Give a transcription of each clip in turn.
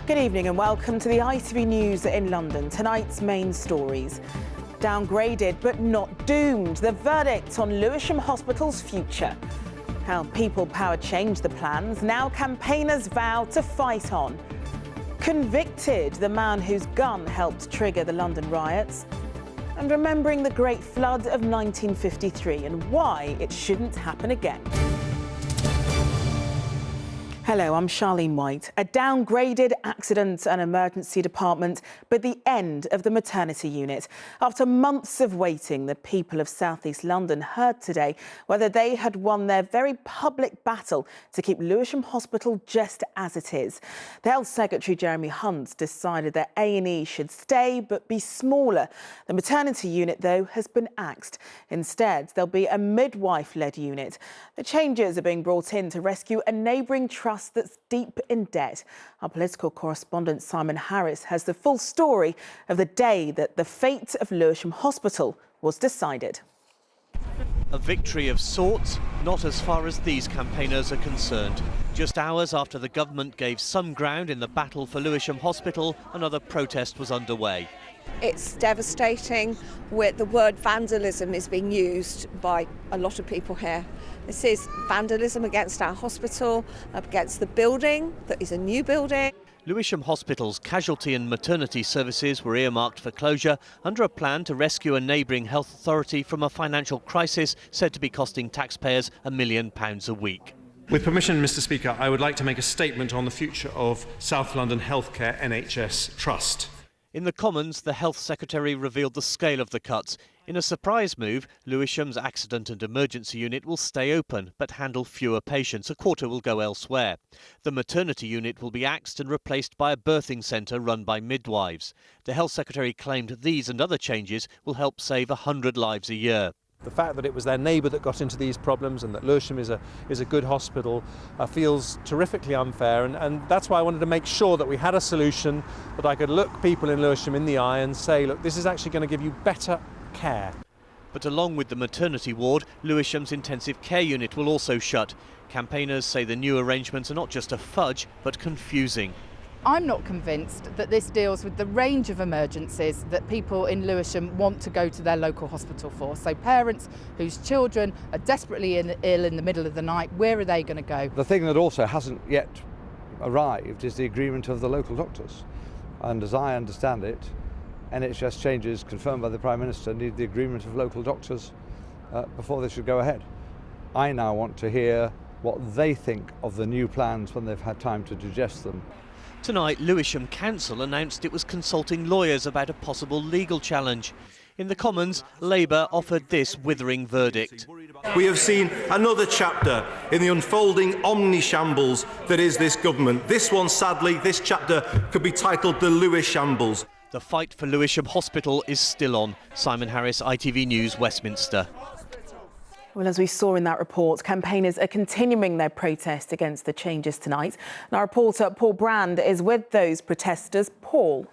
Good evening and welcome to the ITV News in London. Tonight's main stories. Downgraded but not doomed. The verdict on Lewisham Hospital's future. How people power changed the plans. Now campaigners vow to fight on. Convicted, the man whose gun helped trigger the London riots. And remembering the Great Flood of 1953 and why it shouldn't happen again. Hello, I'm Charlene White. A downgraded accident and emergency department, but the end of the maternity unit. After months of waiting, the people of South East London heard today whether they had won their very public battle to keep Lewisham Hospital just as it is. The Health Secretary, Jeremy Hunt, decided that A&E should stay but be smaller. The maternity unit, though, has been axed. Instead, there'll be a midwife-led unit. The changes are being brought in to rescue a neighbouring trust that's deep in debt. Our political correspondent Simon Harris has the full story of the day that the fate of Lewisham Hospital was decided. A victory of sorts, not as far as these campaigners are concerned. Just hours after the government gave some ground in the battle for Lewisham Hospital, another protest was underway. It's devastating where the word vandalism is being used by a lot of people here. This is vandalism against our hospital, against the building that is a new building. Lewisham Hospital's casualty and maternity services were earmarked for closure under a plan to rescue a neighbouring health authority from a financial crisis said to be costing taxpayers £1 million a week. With permission, Mr. Speaker, I would like to make a statement on the future of South London Healthcare NHS Trust. In the Commons, the Health Secretary revealed the scale of the cuts. In a surprise move, Lewisham's accident and emergency unit will stay open but handle fewer patients. A quarter will go elsewhere. The maternity unit will be axed and replaced by a birthing centre run by midwives. The Health Secretary claimed these and other changes will help save 100 lives a year. The fact that it was their neighbour that got into these problems and that Lewisham is a good hospital feels terrifically unfair, and that's why I wanted to make sure that we had a solution that I could look people in Lewisham in the eye and say, look, this is actually going to give you better care. But along with the maternity ward, Lewisham's intensive care unit will also shut. Campaigners say the new arrangements are not just a fudge, but confusing. I'm not convinced that this deals with the range of emergencies that people in Lewisham want to go to their local hospital for. So parents whose children are desperately ill in the middle of the night, where are they going to go? The thing that also hasn't yet arrived is the agreement of the local doctors. And as I understand it, NHS changes confirmed by the Prime Minister need the agreement of local doctors before they should go ahead. I now want to hear what they think of the new plans when they've had time to digest them. Tonight, Lewisham Council announced it was consulting lawyers about a possible legal challenge. In the Commons, Labour offered this withering verdict. We have seen another chapter in the unfolding omni-shambles that is this government. This one, sadly, this chapter could be titled the Lewis Shambles. The fight for Lewisham Hospital is still on. Simon Harris, ITV News, Westminster. Well, as we saw in that report, campaigners are continuing their protest against the changes tonight. And our reporter Paul Brand is with those protesters. Paul.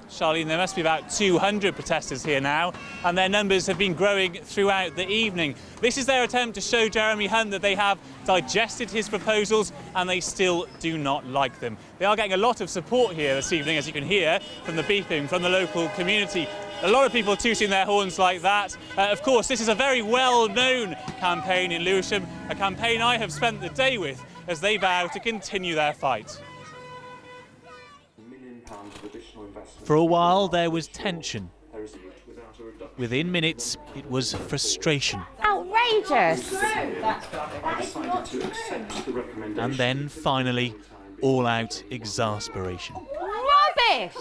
Charlene, there must be about 200 protesters here now, and their numbers have been growing throughout the evening. This is their attempt to show Jeremy Hunt that they have digested his proposals and they still do not like them. They are getting a lot of support here this evening, as you can hear, from the beeping from the local community. A lot of people tooting their horns like that. Of course, this is a very well-known campaign in Lewisham, a campaign I have spent the day with as they vow to continue their fight. For a while, there was tension. Within minutes, it was frustration. Outrageous! And then, finally, all-out exasperation. Rubbish!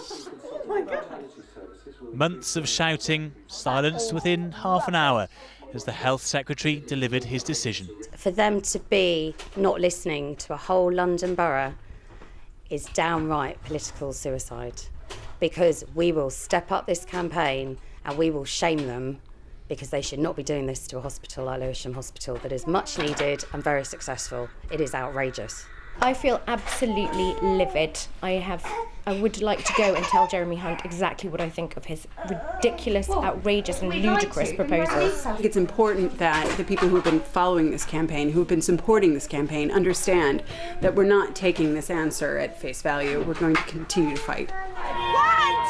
Months of shouting, silenced within half an hour as the Health Secretary delivered his decision. For them to be not listening to a whole London borough is downright political suicide, because we will step up this campaign and we will shame them, because they should not be doing this to a hospital like Lewisham Hospital that is much needed and very successful. It is outrageous. I feel absolutely livid. I have I would like to go and tell Jeremy Hunt exactly what I think of his ridiculous, outrageous and ludicrous proposals. I think it's important that the people who have been following this campaign, who have been supporting this campaign, understand that we're not taking this answer at face value. We're going to continue to fight. 1,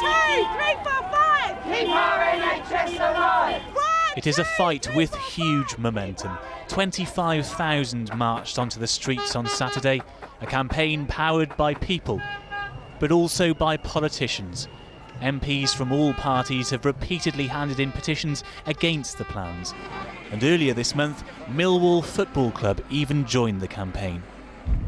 2, 3, 4, 5! Keep our NHS alive! It is a fight with huge momentum. 25,000 marched onto the streets on Saturday, a campaign powered by people, but also by politicians. MPs from all parties have repeatedly handed in petitions against the plans. And earlier this month, Millwall Football Club even joined the campaign.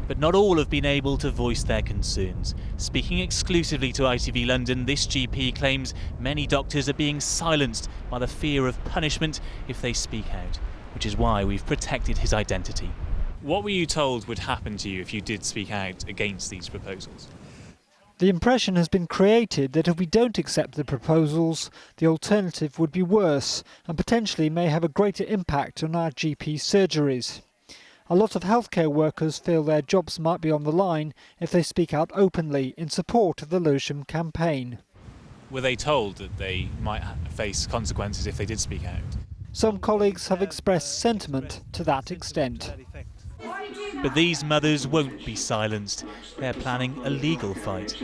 But not all have been able to voice their concerns. Speaking exclusively to ITV London, this GP claims many doctors are being silenced by the fear of punishment if they speak out, which is why we've protected his identity. What were you told would happen to you if you did speak out against these proposals? The impression has been created that if we don't accept the proposals, the alternative would be worse and potentially may have a greater impact on our GP surgeries. A lot of healthcare workers feel their jobs might be on the line if they speak out openly in support of the Lewisham campaign. Were they told that they might face consequences if they did speak out? Some colleagues have expressed sentiment to that extent. But these mothers won't be silenced. They're planning a legal fight.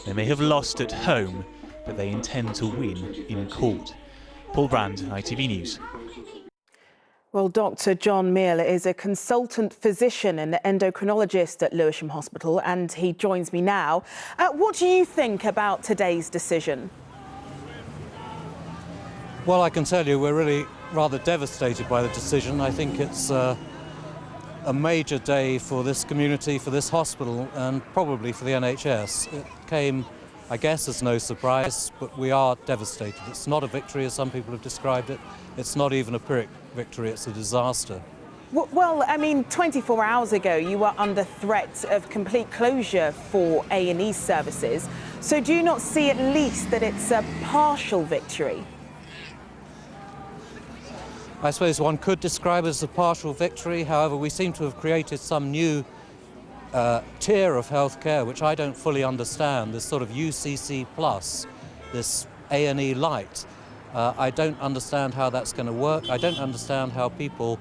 They may have lost at home, but they intend to win in court. Paul Brand, ITV News. Well, Dr. John Meal is a consultant physician and endocrinologist at Lewisham Hospital, and he joins me now. What do you think about today's decision? Well, I can tell you we're really rather devastated by the decision. I think it's a major day for this community, for this hospital, and probably for the NHS. It came, I guess, as no surprise, but we are devastated. It's not a victory, as some people have described it. It's not even a Pyrrhic victory, it's a disaster. Well, I mean, 24 hours ago, you were under threat of complete closure for A&E services. So do you not see at least that it's a partial victory? I suppose one could describe it as a partial victory. However, we seem to have created some new tier of healthcare, which I don't fully understand, this sort of UCC plus, this A&E light. I don't understand how that's going to work. I don't understand how people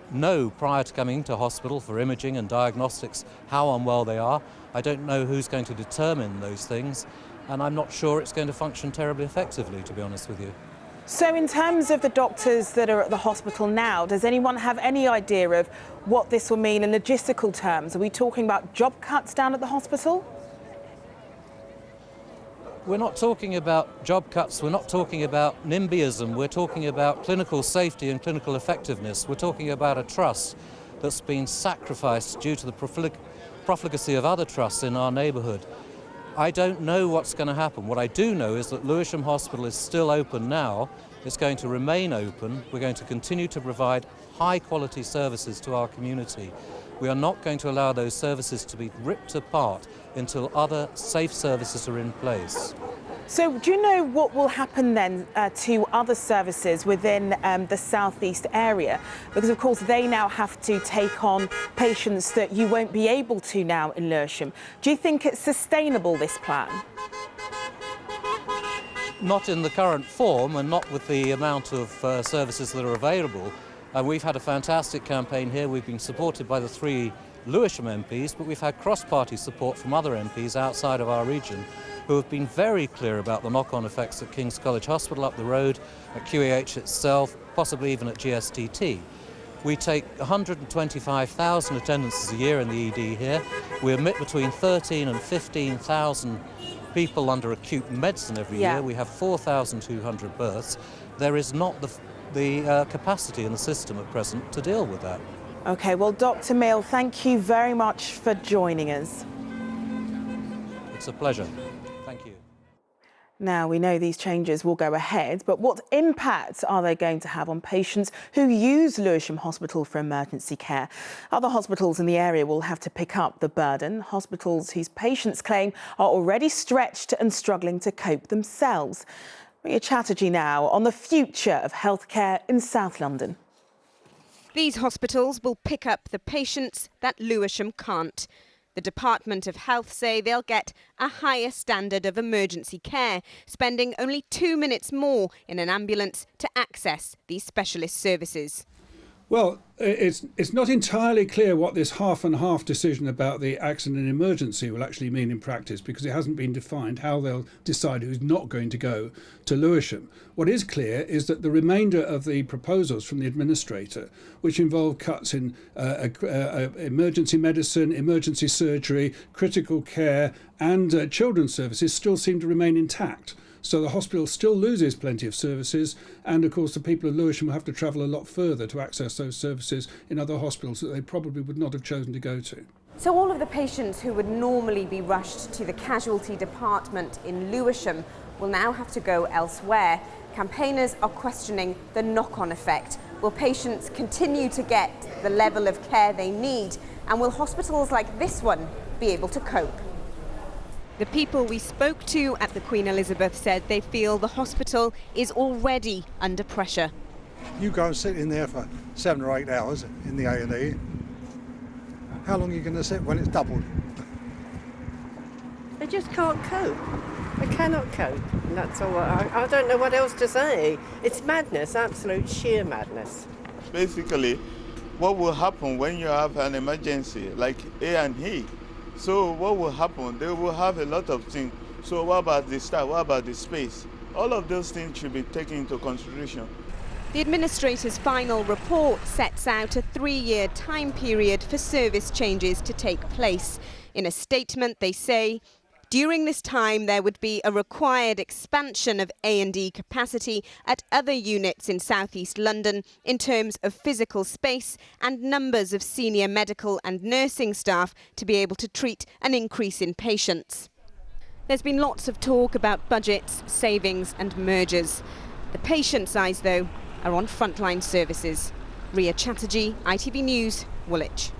know prior to coming into hospital for imaging and diagnostics how unwell they are. I don't know who's going to determine those things, and I'm not sure it's going to function terribly effectively, to be honest with you. So in terms of the doctors that are at the hospital now, does anyone have any idea of what this will mean in logistical terms? Are we talking about job cuts down at the hospital? We're not talking about job cuts, we're not talking about NIMBYism, we're talking about clinical safety and clinical effectiveness. We're talking about a trust that's been sacrificed due to the profligacy of other trusts in our neighbourhood. I don't know what's going to happen. What I do know is that Lewisham Hospital is still open now. It's going to remain open. We're going to continue to provide high-quality services to our community. We are not going to allow those services to be ripped apart until other safe services are in place. So do you know what will happen then to other services within the southeast area? Because of course they now have to take on patients that you won't be able to now in Lewisham. Do you think it's sustainable, this plan? Not in the current form and not with the amount of services that are available. We've had a fantastic campaign here. We've been supported by the 3 Lewisham MPs, but we've had cross-party support from other MPs outside of our region who have been very clear about the knock-on effects at King's College Hospital up the road, at QEH itself, possibly even at GSTT. We take 125,000 attendances a year in the ED here. We admit between 13 and 15,000 people under acute medicine every year. We have 4,200 births. There is not the capacity in the system at present to deal with that. OK, well, Dr. Meal, thank you very much for joining us. It's a pleasure. Thank you. Now, we know these changes will go ahead, but what impact are they going to have on patients who use Lewisham Hospital for emergency care? Other hospitals in the area will have to pick up the burden. Hospitals whose patients claim are already stretched and struggling to cope themselves. Maria Chatterjee now on the future of healthcare in South London. These hospitals will pick up the patients that Lewisham can't. The Department of Health say they'll get a higher standard of emergency care, spending only 2 minutes more in an ambulance to access these specialist services. Well, it's not entirely clear what this half and half decision about the accident and emergency will actually mean in practice, because it hasn't been defined how they'll decide who's not going to go to Lewisham. What is clear is that the remainder of the proposals from the administrator, which involve cuts in emergency medicine, emergency surgery, critical care and children's services, still seem to remain intact. So the hospital still loses plenty of services, and of course the people of Lewisham will have to travel a lot further to access those services in other hospitals that they probably would not have chosen to go to. So all of the patients who would normally be rushed to the casualty department in Lewisham will now have to go elsewhere. Campaigners are questioning the knock-on effect. Will patients continue to get the level of care they need, and will hospitals like this one be able to cope? The people we spoke to at the Queen Elizabeth said they feel the hospital is already under pressure. You go and sit in there for 7 or 8 hours in the A&E. How long are you going to sit when it's doubled? They just can't cope. They cannot cope. And that's all. I don't know what else to say. It's madness, absolute sheer madness. Basically, what will happen when you have an emergency like A&E? So what will happen? They will have a lot of things. So what about the staff? What about the space? All of those things should be taken into consideration. The administrator's final report sets out a 3-year time period for service changes to take place. In a statement, they say, during this time, there would be a required expansion of A&E capacity at other units in South East London in terms of physical space and numbers of senior medical and nursing staff to be able to treat an increase in patients. There's been lots of talk about budgets, savings and mergers. The patients' eyes, though, are on frontline services. Ria Chatterjee, ITV News, Woolwich.